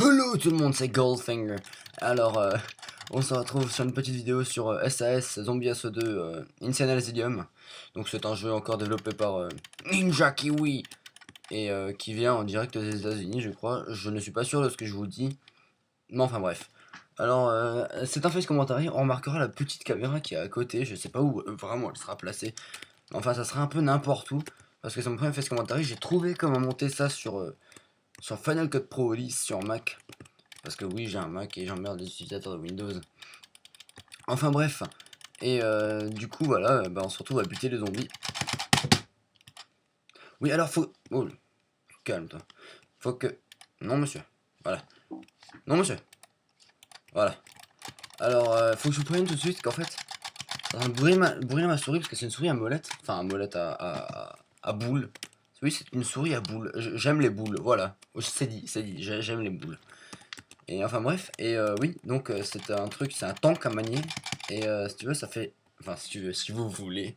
Hello tout le monde, c'est Goldfinger. Alors, on se retrouve sur une pettie vidéo sur SAS Zombie SO2 Insane Elysium. Donc c'est un jeu encore développé par Ninja Kiwi et qui vient en direct des États-Unis, je crois. Je ne suis pas sûr de ce que je vous dis, mais enfin bref. Alors, c'est un face commentary. On remarquera la petite caméra qui est à côté. Je sais pas où vraiment elle sera placée. Enfin, ça sera un peu n'importe où parce que c'est mon premier face commentary. J'ai trouvé comment monter ça sur Final Cut Pro 10 sur Mac. Parce que oui, j'ai un Mac et j'emmerde les utilisateurs de Windows. Enfin bref. Et du coup, voilà, on se retrouve à buter les zombies. Oui, alors faut... Oh, calme-toi. Faut que... Non, monsieur. Voilà. Non, monsieur. Voilà. Alors, faut que je vous prévienne tout de suite qu'en fait... Ça brûler ma souris parce que c'est une souris à molette. Enfin, à molette à boule. Oui, c'est une souris à boule. J'aime les boules, voilà. C'est dit, j'aime les boules. Et enfin bref, et oui, donc c'est un truc, c'est un tank à manier. Et si tu veux, ça fait. Enfin, si tu veux, si vous voulez.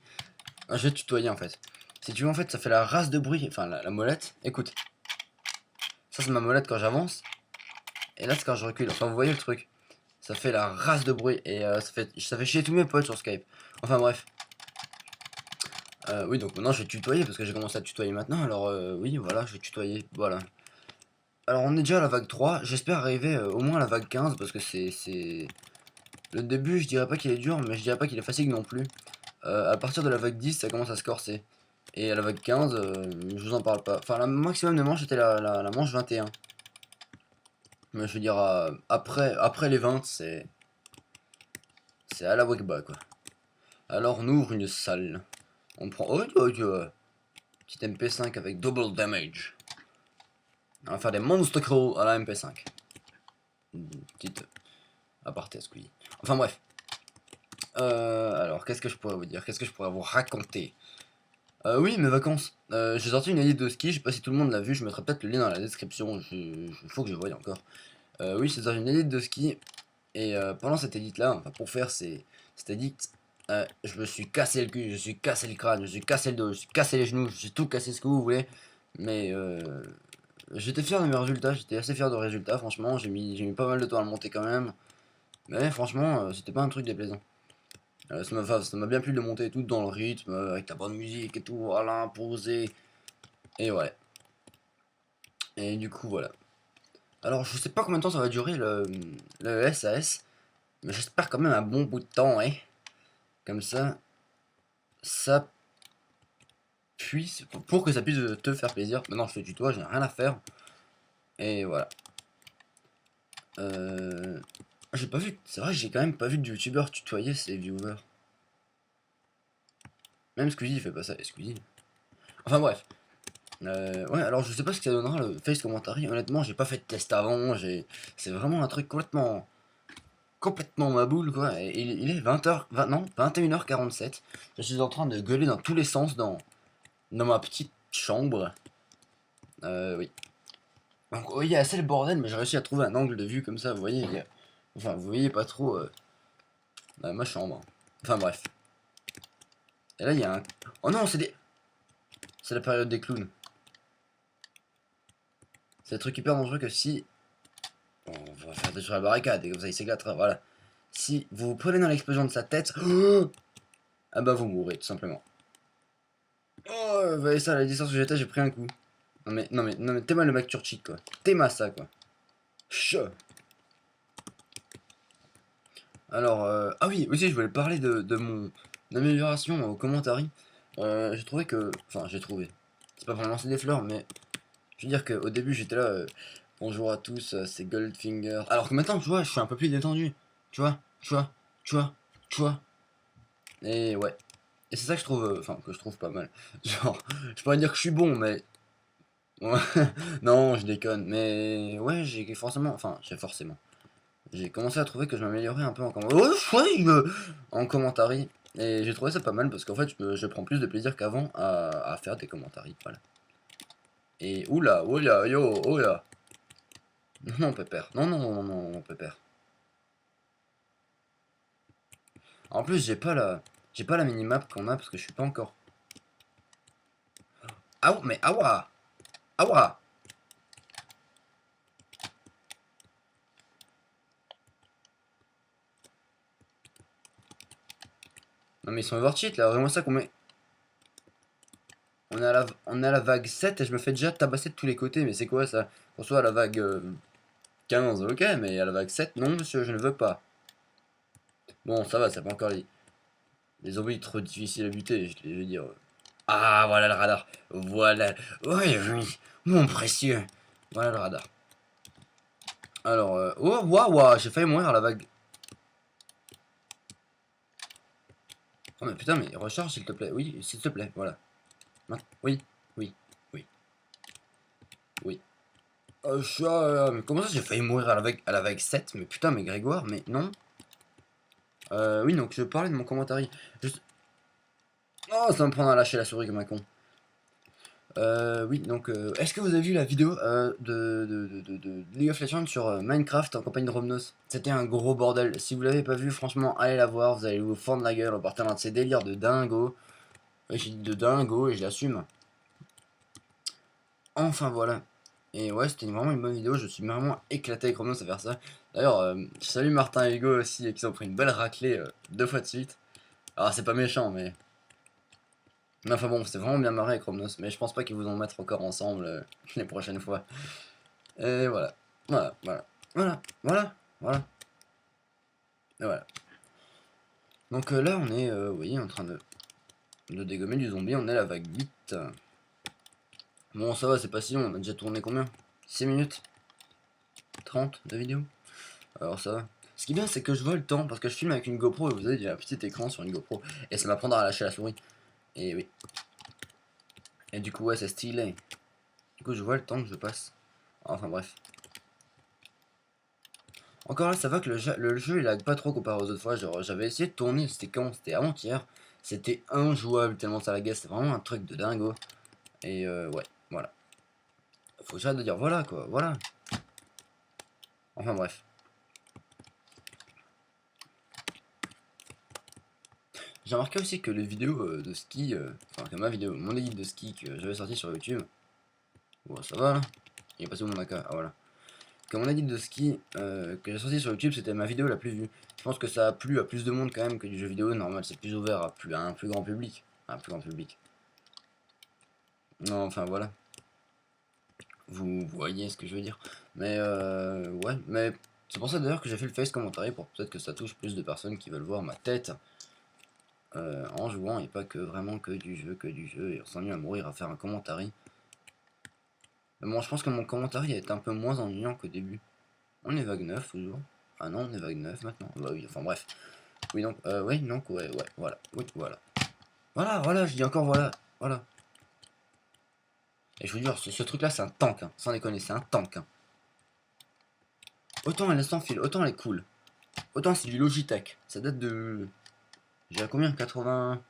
Je vais te tutoyer en fait. Si tu veux, en fait, ça fait la race de bruit. Enfin, la molette. Écoute. Ça, c'est ma molette quand j'avance. Et là, c'est quand je recule. Enfin, vous voyez le truc. Ça fait la race de bruit. Et ça fait chier tous mes potes sur Skype. Enfin, bref. Oui, donc maintenant, je vais tutoyer parce que j'ai commencé à tutoyer maintenant. Alors, oui, voilà, je vais tutoyer. Voilà. Alors, on est déjà à la vague 3. J'espère arriver au moins à la vague 15 parce que c'est. Le début, je dirais pas qu'il est dur, mais je dirais pas qu'il est facile non plus. À partir de la vague 10, ça commence à se corser. Et à la vague 15, je vous en parle pas. Enfin, la maximum de manche était la manche 21. Mais je veux dire, après les 20, c'est à la Wegba, quoi. Alors, on ouvre une salle. On prend... Oh, petit MP5 avec double damage. On va faire des monster crawl à la MP5. Petite aparté à Squeezie. Enfin, bref. Alors, qu'est-ce que je pourrais vous dire? Qu'est-ce que je pourrais vous raconter? Oui, mes vacances. J'ai sorti une édite de ski, je sais pas si tout le monde l'a vu, je mettrai peut-être le lien dans la description, faut que je voie encore. Oui, j'ai sorti une édite de ski, et pendant cette édite là, enfin pour faire cette édite, je me suis cassé le cul, je me suis cassé le crâne, je me suis cassé le dos, je me suis cassé les genoux, j'ai tout cassé ce que vous voulez, mais j'étais fier de mes résultats, j'étais assez fier de résultats, franchement, j'ai mis pas mal de temps à le monter quand même, mais franchement, c'était pas un truc déplaisant. Ça m'a bien plu de monter tout dans le rythme, avec la bonne musique et tout, voilà, posé. Et ouais. Et du coup, voilà. Alors, je sais pas combien de temps ça va durer le SAS, mais j'espère quand même un bon bout de temps, hein. Comme ça puisse, pour que ça puisse te faire plaisir. Maintenant, je te tutoie, j'ai rien à faire. Et voilà. J'ai pas vu, c'est vrai que j'ai quand même pas vu de youtubeur tutoyer ses viewers. Même Squeezie il fait pas ça, et Squeezie. Enfin bref. Ouais, alors je sais pas ce que ça donnera le face commentary. Honnêtement, j'ai pas fait de test avant. C'est vraiment un truc complètement ma boule quoi. Et il est 20h, non, 21h47. Je suis en train de gueuler dans tous les sens dans ma petite chambre. Oui. Donc, oui, il y a assez le bordel, mais j'ai réussi à trouver un angle de vue comme ça. Vous voyez, enfin, vous voyez pas trop ma chambre. Enfin, bref. Et là, il y a un. Oh non, c'est la période des clowns. C'est un truc hyper dangereux que si on va faire des sur la barricade et comme ça il s'éclatera, voilà. Si vous vous prenez dans l'explosion de sa tête, ah bah vous mourrez tout simplement. Oh, vous voyez ça, à la distance où j'étais, j'ai pris un coup. Non mais, t'es mal le mec turchic quoi. T'es ça quoi. Che. Alors, ah oui, aussi je voulais parler de mon amélioration au commentary. J'ai trouvé que, enfin j'ai trouvé. C'est pas pour lancer des fleurs, mais je veux dire qu'au début j'étais là, bonjour à tous, c'est Goldfinger. Alors que maintenant, tu vois, je suis un peu plus détendu. Tu vois, tu vois, tu vois, tu vois. Et ouais. Et c'est ça que je trouve, enfin, que je trouve pas mal. Genre, je pourrais dire que je suis bon, mais. Ouais. Non, je déconne. Mais ouais, j'ai forcément. J'ai commencé à trouver que je m'améliorais un peu en en commentary. Et j'ai trouvé ça pas mal parce qu'en fait, je prends plus de plaisir qu'avant à faire des commentaries. Voilà. Et oula, oula, yo, oula. Non, non, pépère. Non, non, non, non, non, pépère. En plus, j'ai pas la minimap qu'on a parce que je suis pas encore. Ah, mais awa! Awa! Non mais ils sont overcheat là, vraiment ça qu'on met. On est à la vague 7 et je me fais déjà tabasser de tous les côtés, mais c'est quoi ça? Qu'on soit à la vague 15, ok, mais à la vague 7, non monsieur, je ne veux pas. Bon, ça va, c'est pas encore les zombies trop difficiles à buter, je veux dire. Ah, voilà le radar. Voilà. Oui, oui, mon précieux. Voilà le radar. Alors, oh, waouh, waouh, j'ai failli mourir à la vague. Oh, mais putain, mais recharge s'il te plaît. Oui, s'il te plaît, voilà. Oui, oui, oui, oui. Mais comment ça j'ai failli mourir à la vague 7? Mais putain, mais Grégoire, mais non. Oui, donc je parlais de mon commentaire. Juste... Oh, ça va me prendre à lâcher la souris comme un con. Oui, donc, est-ce que vous avez vu la vidéo de League of Legends sur Minecraft en campagne de Romnos? C'était un gros bordel. Si vous l'avez pas vu, franchement, allez la voir. Vous allez vous fendre la gueule en partant de ces délires de dingo. Ouais, j'ai dit de dingo et je l'assume. Enfin voilà. Et ouais, c'était vraiment une bonne vidéo. Je suis vraiment éclaté avec Romnos à faire ça. D'ailleurs, salut Martin et Hugo aussi, qui ont pris une belle raclée 2 fois de suite. Alors, c'est pas méchant, mais. Mais enfin bon, c'est vraiment bien marré avec Romnos. Mais je pense pas qu'ils vous en mettre encore ensemble les prochaines fois. Et voilà. Voilà, voilà. Voilà, voilà, voilà. Et voilà. Donc là, on est, vous voyez, en train de dégommer du zombie. On est à la vague 8. Bon, ça va, c'est pas si long. On a déjà tourné combien? 6 minutes 30 de vidéo. Alors ça va. Ce qui est bien, c'est que je vois le temps. Parce que je filme avec une GoPro. Et vous avez, il y a un petit écran sur une GoPro. Et ça m'apprendra à lâcher la souris. Et oui. Et du coup, ouais, c'est stylé. Du coup, je vois le temps que je passe. Enfin bref. Encore là, ça va que le jeu il lag pas trop comparé aux autres fois. Genre, j'avais essayé de tourner, c'était quand? C'était avant-hier. C'était injouable tellement ça laguait. C'était vraiment un truc de dingo. Et ouais, voilà. Faut que j'arrête de dire voilà quoi, voilà. Enfin bref. J'ai remarqué aussi que les vidéos de ski, enfin que ma vidéo, mon edit de ski que j'avais sorti sur YouTube. Bon, ça va là. Il est passé où mon AK? Ah voilà. Comme on a dit de ski que j'ai sorti sur YouTube, c'était ma vidéo la plus vue. Je pense que ça a plu à plus de monde quand même que du jeu vidéo normal, c'est plus ouvert à un plus grand public. Un plus grand public. Non, enfin voilà. Vous voyez ce que je veux dire. Mais ouais, mais c'est pour ça d'ailleurs que j'ai fait le face commentary pour peut-être que ça touche plus de personnes qui veulent voir ma tête en jouant et pas que vraiment que du jeu et on s'ennuie à mourir à faire un commentary. Mais bon, je pense que mon commentary est un peu moins ennuyant qu'au début. On est vague 9 toujours. Ah non, on est vague 9 maintenant. Bah oui, enfin bref. Oui, donc, oui, donc, ouais, ouais, voilà. Oui, voilà. Voilà, voilà, je dis encore voilà. Voilà. Et je vous jure, ce truc-là, c'est un tank, hein. Sans déconner, c'est un tank, hein. Autant elle est sans fil, autant elle est cool. Autant c'est du Logitech. Ça date de... J'ai à combien? 80...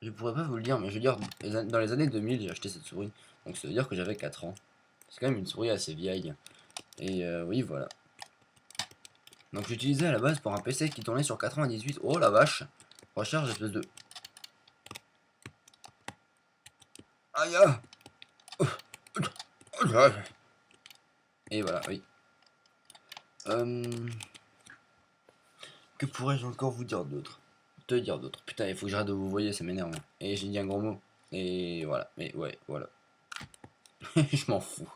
Je pourrais pas vous le dire, mais je veux dire, dans les années 2000, j'ai acheté cette souris. Donc ça veut dire que j'avais 4 ans. C'est quand même une souris assez vieille. Et oui, voilà. Donc j'utilisais à la base pour un PC qui tournait sur 98. Oh la vache. Recharge espèce de... Aïe ah. Et voilà, oui. Que pourrais-je encore vous dire d'autre? Te dire d'autre. Putain, il faut que j'arrête de vous voyer, ça m'énerve. Et j'ai dit un gros mot. Et voilà, mais ouais, voilà. Je m'en fous.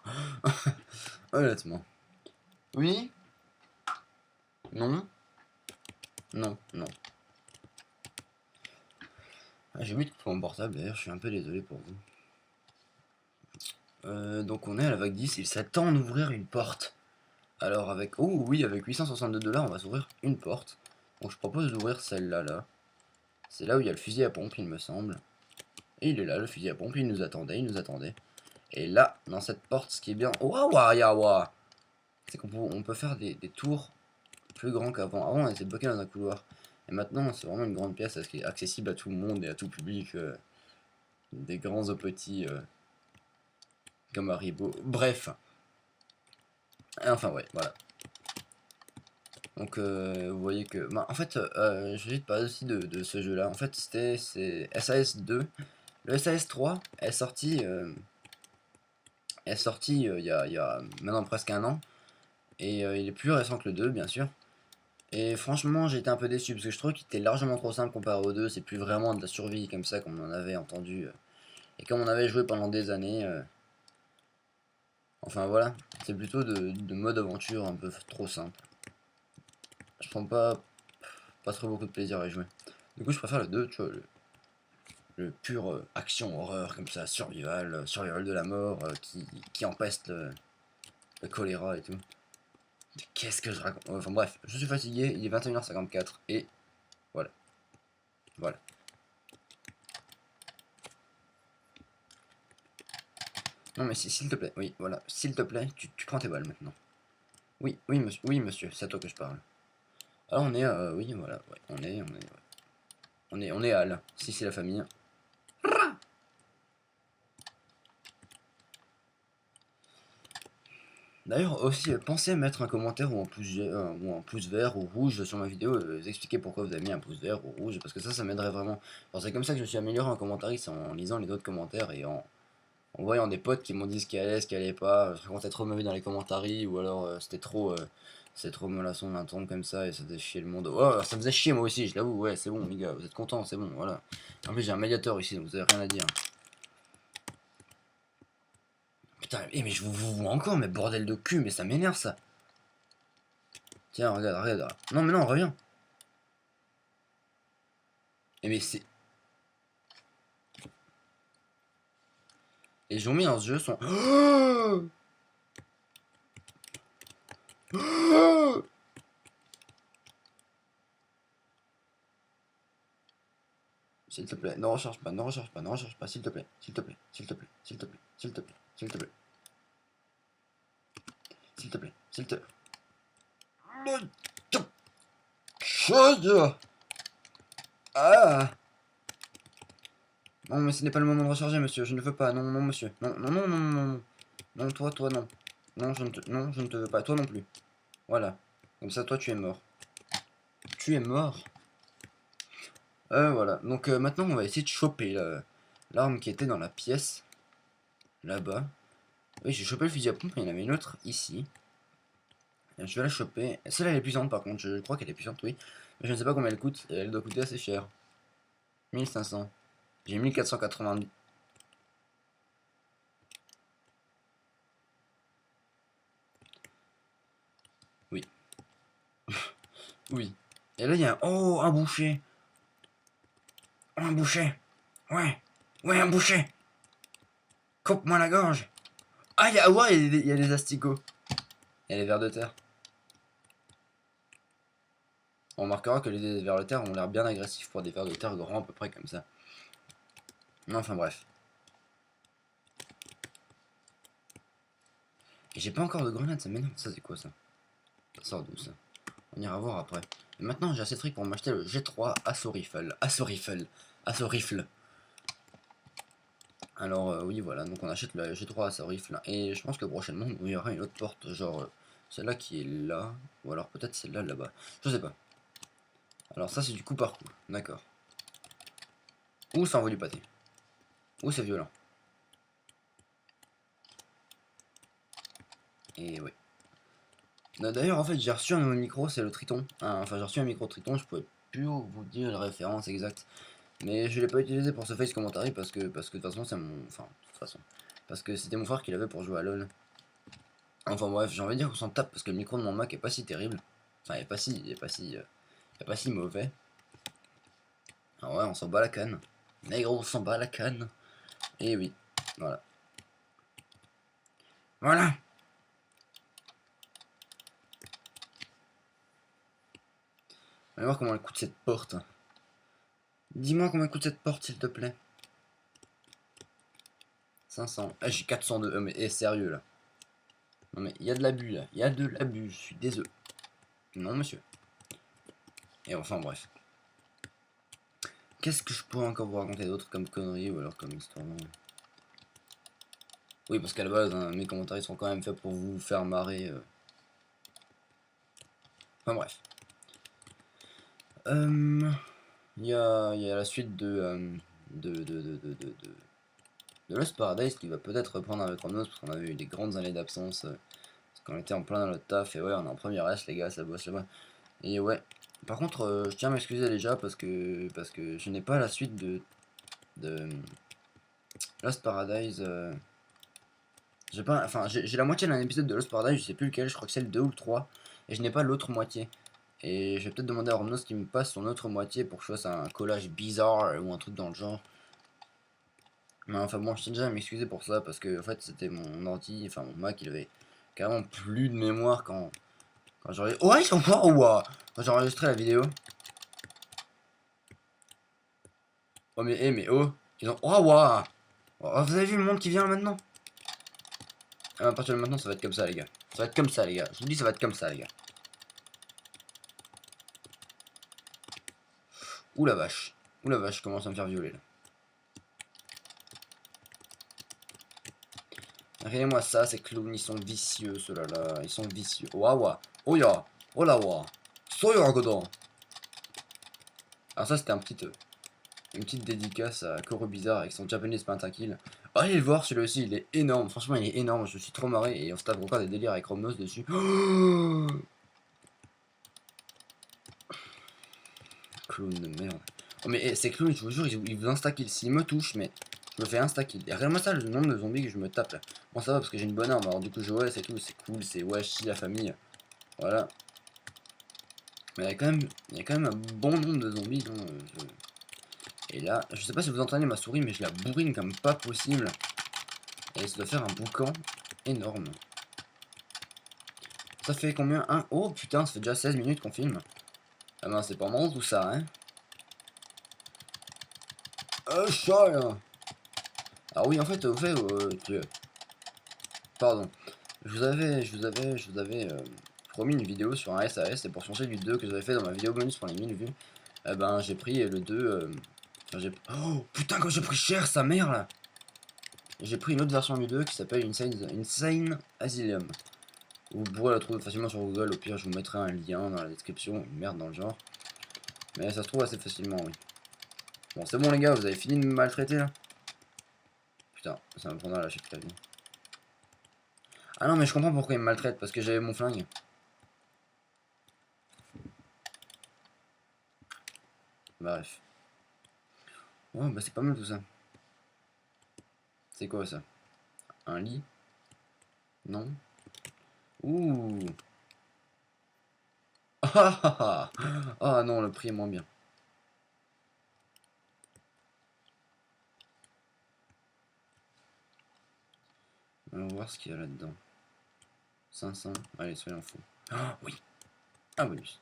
Honnêtement. Oui? Non? Non, non. Ah, j'ai oublié de couper mon portable, d'ailleurs, je suis un peu désolé pour vous. Donc on est à la vague 10, il s'attend d'ouvrir une porte. Alors avec... Oh oui, avec 862 $, on va s'ouvrir une porte. Donc je propose d'ouvrir celle-là, là. C'est là où il y a le fusil à pompe, il me semble. Et il est là, le fusil à pompe, il nous attendait, il nous attendait. Et là, dans cette porte, ce qui est bien... Waouh, c'est qu'on peut faire des tours plus grands qu'avant. Avant, on était bloqué dans un couloir. Et maintenant, c'est vraiment une grande pièce qui est accessible à tout le monde et à tout public. Des grands aux petits, comme Haribo. Bref. Enfin, ouais, voilà. Donc, vous voyez que... Bah, en fait, je vais te parler aussi de ce jeu-là. En fait, c'est SAS 2. Le SAS 3 est sorti... il y a maintenant presque un an. Et il est plus récent que le 2, bien sûr. Et franchement, j'ai été un peu déçu parce que je trouve qu'il était largement trop simple comparé aux deux. C'est plus vraiment de la survie comme ça comme on en avait entendu et comme on avait joué pendant des années. Enfin voilà, c'est plutôt de mode aventure un peu trop simple. Je prends pas trop beaucoup de plaisir à y jouer. Du coup, je préfère le 2, tu vois, le pur action horreur comme ça, survival, survival de la mort qui empeste le choléra et tout. Qu'est-ce que je raconte? Enfin bref, je suis fatigué, il est 21h54 et voilà. Voilà. Non mais s'il te plaît, oui, voilà, s'il te plaît, tu prends tes balles maintenant. Oui monsieur, c'est à toi que je parle. Alors on est, oui voilà, ouais, on est Al, si c'est la famille. D'ailleurs aussi, pensez à mettre un commentaire ou un pouce vert ou rouge sur ma vidéo, expliquer pourquoi vous avez mis un pouce vert ou rouge, parce que ça m'aiderait vraiment. Alors c'est comme ça que je me suis amélioré en commentaire, c'est en lisant les autres commentaires et en voyant des potes qui m'ont dit ce qui allait pas, je racontais trop mauvais dans les commentaires, ou alors c'était trop mollasson d'un ton comme ça et ça faisait chier le monde. Oh, ça me faisait chier moi aussi, je l'avoue, ouais, c'est bon les gars, vous êtes contents, c'est bon, voilà. En plus j'ai un médiateur ici, donc vous avez rien à dire. Putain, mais je vous vois encore, mais bordel de cul, mais ça m'énerve ça. Tiens, regarde. Non mais non, reviens. Mais c'est... Les zombies dans ce jeu sont... S'il te plaît, ne recharge pas, s'il te plaît, s'il te plaît, s'il te plaît, s'il te plaît, s'il te plaît, s'il te plaît, s'il te plaît, s'il te plaît. Chose. Ah. Non mais ce n'est pas le moment de recharger monsieur, je ne veux pas, non monsieur, non toi non, non je ne te veux pas, toi non plus, voilà, comme ça toi tu es mort, voilà, donc maintenant on va essayer de choper l'arme qui était dans la pièce, là-bas, oui j'ai chopé le fusil à pompe, il y en avait une autre ici, je vais la choper, celle-là elle est puissante par contre, je crois qu'elle est puissante oui, mais je ne sais pas combien elle coûte, et elle doit coûter assez cher, 1500, j'ai 1490. Oui. Oui. Et là, il y a oh, un boucher. Un boucher. Ouais. Ouais, un boucher. Coupe-moi la gorge. Ah, ouais, il y a des asticots. Il y a les vers de terre. On remarquera que les vers de terre ont l'air bien agressifs pour des vers de terre grands à peu près comme ça. Enfin bref. Et j'ai pas encore de grenade, ça m'énerve. Ça, c'est quoi ça? Ça sort d'où ça? On ira voir après. Et maintenant, j'ai assez de fric pour m'acheter le G3 Assaut Rifle. Assaut Rifle. Alors oui voilà, donc on achète le G3 Assaut Rifle et je pense que prochainement il y aura une autre porte, genre celle-là qui est là, ou alors peut-être celle-là là-bas, je sais pas. Alors ça c'est du coup par coup, d'accord. Ou ça envoie du pâté, ou c'est violent. Et oui. D'ailleurs en fait j'ai reçu un nouveau micro, c'est le Triton, enfin j'ai reçu un micro Triton, je pourrais plus vous dire la référence exacte. Mais je l'ai pas utilisé pour ce face commentary parce que de toute façon c'est mon... Enfin, de toute façon. Parce que c'était mon frère qui l'avait pour jouer à LoL. Enfin bref, j'ai envie de dire qu'on s'en tape parce que le micro de mon Mac est pas si terrible. Enfin, il est pas si mauvais. Ah ouais, on s'en bat la canne. Négro, on s'en bat la canne. Et oui, voilà. Voilà. On va voir comment elle coûte cette porte. Dis-moi combien coûte cette porte, s'il te plaît. 500. Ah, j'ai 402. Mais sérieux, là. Non, mais il y a de l'abus, là. Il y a de l'abus. Je suis désolé. Non, monsieur. Et enfin, bref. Qu'est-ce que je pourrais encore vous raconter d'autre comme conneries ou alors comme histoire? Oui, parce qu'à la base, hein, mes commentaires sont quand même faits pour vous faire marrer. Enfin bref. Il y a la suite de Lost Paradise qui va peut-être reprendre avec Chronos parce qu'on avait eu des grandes années d'absence. Parce qu'on était en plein dans le taf et ouais, on est en première S, les gars, ça bosse là-bas. Et ouais. Par contre, je tiens à m'excuser déjà parce que je n'ai pas la suite de Lost Paradise. J'ai pas, enfin, j'ai la moitié d'un épisode de Lost Paradise, je sais plus lequel, je crois que c'est le 2 ou le 3, et je n'ai pas l'autre moitié. Et je vais peut-être demander à Romnos qui me passe son autre moitié pour que je fasse un collage bizarre ou un truc dans le genre. Mais enfin bon, je tiens déjà à m'excuser pour ça parce que en fait c'était mon ordi, enfin mon Mac, il avait carrément plus de mémoire quand j'aurais. Ouais, ils sont forts ou quoi quand j'ai enregistré la vidéo. Oh mais, mais oh, ils ont. Oh waouh. Oh, vous avez vu le monde qui vient là maintenant? À partir de maintenant, ça va être comme ça, les gars. Ça va être comme ça, les gars. Je vous dis, ça va être comme ça, les gars. Ouh la vache. Ouh la vache, je commence à me faire violer là. Regardez-moi ça, ces clowns, ils sont vicieux, ceux-là là. Ils sont vicieux. Waouh. Oh ya. Oh la wa. Soyoragodon. Alors ça, c'était une petite dédicace à Koro Bizarre avec son Japanese Pentakill. Allez le voir, celui-là aussi, il est énorme. Franchement, il est énorme. Je suis trop marré et on se tape encore des délires avec Romnos dessus. Clown de merde. Oh mais ces clowns, je vous jure, ils vous insta-kill. S'ils me touchent, mais je me fais insta-kill. Et regarde-moi ça, le nombre de zombies que je me tape là. Bon, ça va parce que j'ai une bonne arme. Alors du coup, je OS et tout, c'est cool. C'est ouais, chi la famille. Voilà. Mais il y a quand même un bon nombre de zombies. Hein, Et là, je sais pas si vous entendez ma souris, mais je la bourrine comme pas possible. Et ça doit faire un boucan énorme. Ça fait combien un. Oh putain, ça fait déjà 16 minutes qu'on filme. Ah ben, c'est pas mal tout ça, hein. Chat là. Ah oui, en fait, au fait, pardon. Je vous avais promis une vidéo sur un SAS et pour changer du 2 que j'avais fait dans ma vidéo bonus pour les 1000 vues. Eh ben, j'ai pris le 2. Oh putain, quand j'ai pris cher sa mère là. J'ai pris une autre version du 2 qui s'appelle Insane Asylum. Vous pourrez la trouver facilement sur Google, au pire je vous mettrai un lien dans la description, une merde dans le genre. Mais ça se trouve assez facilement, oui. Bon, c'est bon les gars, vous avez fini de me maltraiter là? Putain, ça me prendra à lâcher toute la vie. Ah non, mais je comprends pourquoi il me maltraite, parce que j'avais mon flingue. Bref. Oh, bah c'est pas mal tout ça. C'est quoi ça? Un lit? Non? Ouh! Ah ah ah! Ah non, le prix est moins bien. On va voir ce qu'il y a là-dedans. 500. Allez, soyons fous. Ah oui! Ah bonus.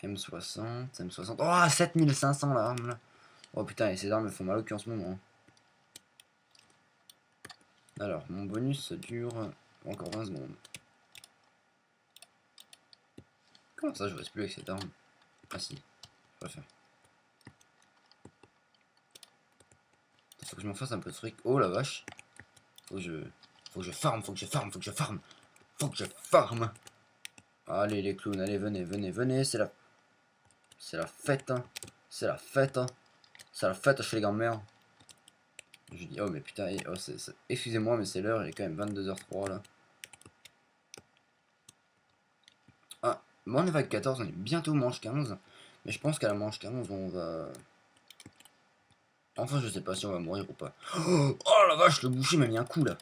M60, M60. Oh, 7500 la arme là! Oh putain, et ces armes me font mal au cul en ce moment. Hein. Alors, mon bonus dure encore 20 secondes. Comment ça, je reste plus avec cette arme? Ah si, je préfère. Faut que je m'en fasse un peu de fric. Oh la vache! Faut que je farme, faut que je farme, faut que je farme! Faut que je farme! Allez les clowns, allez, venez, venez, venez, c'est la... C'est la fête, hein! C'est la fête, hein! C'est la fête chez les grands-mères! Je dis, oh mais putain, oh, excusez-moi, mais c'est l'heure, il est quand même 22h03 là. Ah, bon, on est avec 14, on est bientôt manche 15. Mais je pense qu'à la manche 15, on va... Enfin, je sais pas si on va mourir ou pas. Oh la vache, le boucher m'a mis un coup là.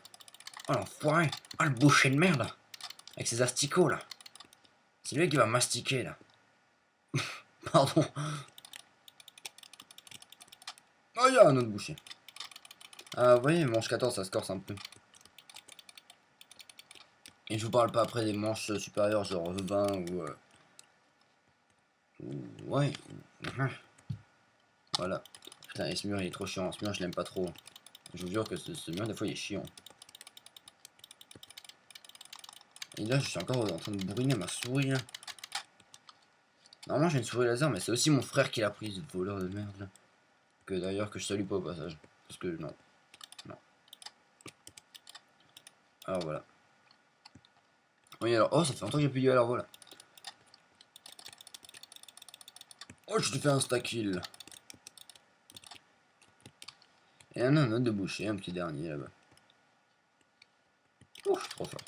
Oh l'enfoiré. Oh le boucher de merde là. Avec ses asticots là. C'est lui qui va mastiquer là. Pardon. Oh, il y a un autre boucher. Ah, vous voyez, manche 14, ça se corse un peu. Et je vous parle pas après des manches supérieures, genre 20 ou... Ouais. Voilà. Putain, et ce mur il est trop chiant. Ce mur je l'aime pas trop. Je vous jure que ce mur des fois il est chiant. Et là je suis encore en train de bourriner ma souris là. Normalement j'ai une souris laser mais c'est aussi mon frère qui l'a prise, ce voleur de merde là. Que d'ailleurs que je salue pas au passage. Parce que non. Non. Alors voilà. Oui alors, oh ça fait longtemps que j'ai plus dit alors voilà. Oh je te fais un stack kill. Et un autre de boucher, un petit dernier là-bas. Oh je suis trop fort.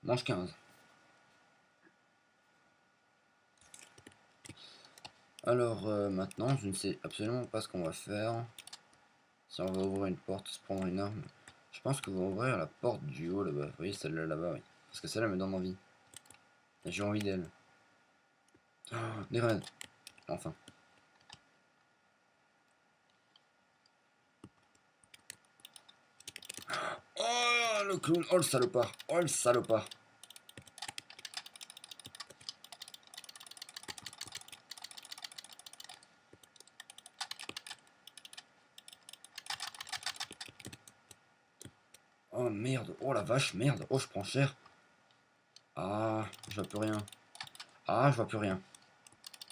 Manche 15. Alors maintenant, je ne sais absolument pas ce qu'on va faire. Si on va ouvrir une porte, se prendre une arme. Je pense qu'on va ouvrir la porte du haut là-bas. Vous voyez celle-là là-bas, oui. Parce que celle-là me donne envie. J'ai envie d'elle. Oh, des grenades. Enfin. Oh le clown. Oh le salopard. Oh le salopard. Oh merde. Oh la vache, merde. Oh je prends cher. Ah, je vois plus rien. Ah, je vois plus rien.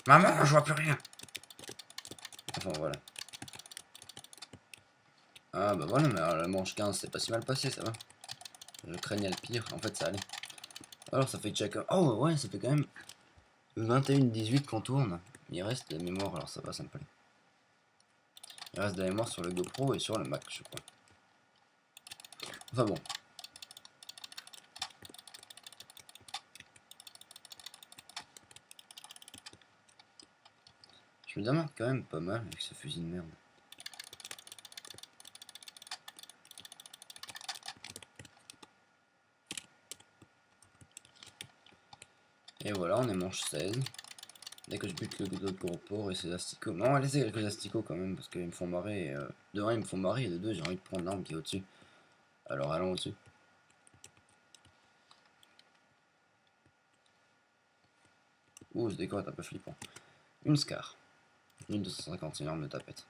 Maman, je vois plus rien. Enfin voilà. Ah bah voilà, mais la manche 15 c'est pas si mal passé, ça va. Je craignais le pire, en fait ça allait. Alors ça fait check. Oh ouais, ça fait quand même 21-18 qu'on tourne. Il reste de la mémoire, alors ça va, ça me plaît. Il reste de la mémoire sur le GoPro et sur le Mac, je crois. Enfin bon. Je me demande quand même pas mal avec ce fusil de merde. Et voilà, on est manche 16. Dès que je bute le gros porc et ses asticots. Non, on va laisser quelques asticots quand même, parce qu'ils me font marrer. De 1, ils me font marrer, et de 2, j'ai envie de prendre l'arme qui est au-dessus. Alors allons au-dessus. Ouh, ce décor est un peu flippant. Une Scar. 1250, c'est une arme de tapette.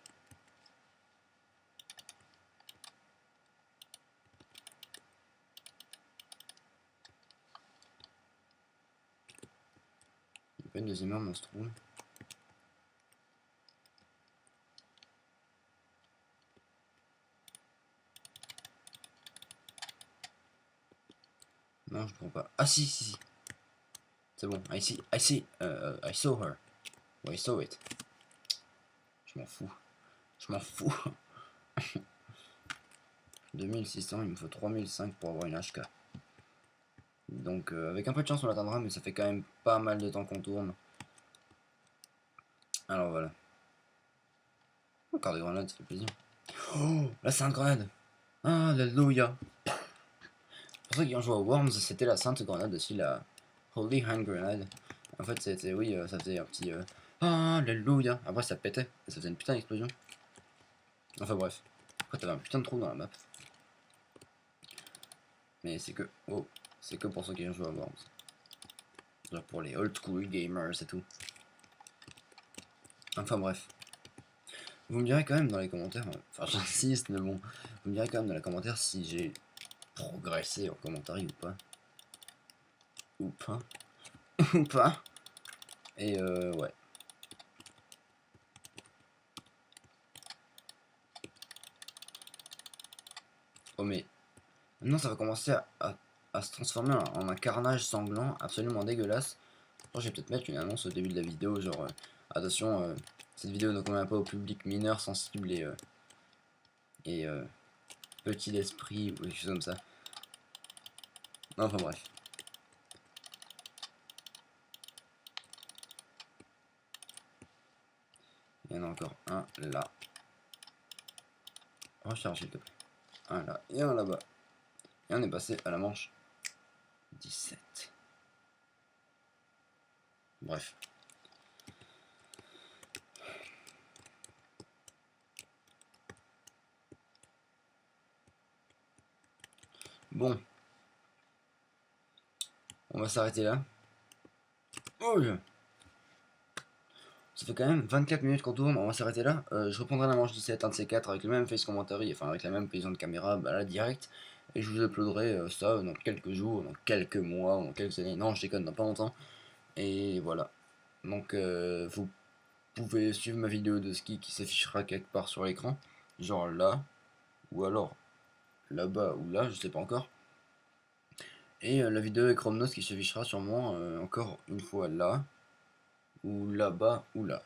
Il n'y a pas une deuxième arme, on se trouve. Non, je prends pas. Ah si, si, si. C'est bon, I see, I saw her. Or I saw it. Je m'en fous. Je m'en fous. 2600, il me faut 3005 pour avoir une HK. Donc avec un peu de chance on l'atteindra, mais ça fait quand même pas mal de temps qu'on tourne. Alors voilà. Encore des grenades, ça fait plaisir. Oh, la sainte grenade. Ah, alléluia. Pour ceux qui ont joué à Worms, c'était la sainte grenade aussi, la Holy Hand Grenade. En fait, c'était, oui, ça faisait un petit alléluia. Après, ça pétait, et ça faisait une putain d'explosion. Enfin bref. Après, t'avais un putain de trou dans la map. Mais c'est que, oh, c'est que pour ceux qui ont joué à Worms. Genre pour les old school gamers et tout. Enfin bref. Vous me direz quand même dans les commentaires, enfin j'insiste, mais bon, vous me direz quand même dans les commentaires si j'ai progressé en commentaire ou pas. Ou pas. Ou pas. Et ouais. Oh mais, maintenant ça va commencer à se transformer en un carnage sanglant absolument dégueulasse. Je vais peut-être mettre une annonce au début de la vidéo, genre, attention, cette vidéo ne convient pas au public mineur, sensible et petit d'esprit ou quelque chose comme ça. Enfin bref. Il y en a encore un là. Recharge s'il te plaît. Un là et un là-bas. Et on est passé à la manche 17. Bref. Bon. On va s'arrêter là. Oh, ça fait quand même 24 minutes qu'on tourne, on va s'arrêter là. Je reprendrai la manche 17, un de ces 4 avec le même face commentary, enfin avec la même prise de caméra à la direct. Et je vous uploaderai ça dans quelques jours, dans quelques mois, dans quelques années. Non, je déconne, dans pas longtemps. Et voilà. Donc vous pouvez suivre ma vidéo de ski qui s'affichera quelque part sur l'écran. Genre là, ou alors là-bas ou là, je sais pas encore. Et la vidéo avec Romnos qui s'affichera sûrement encore une fois là, ou là-bas ou là.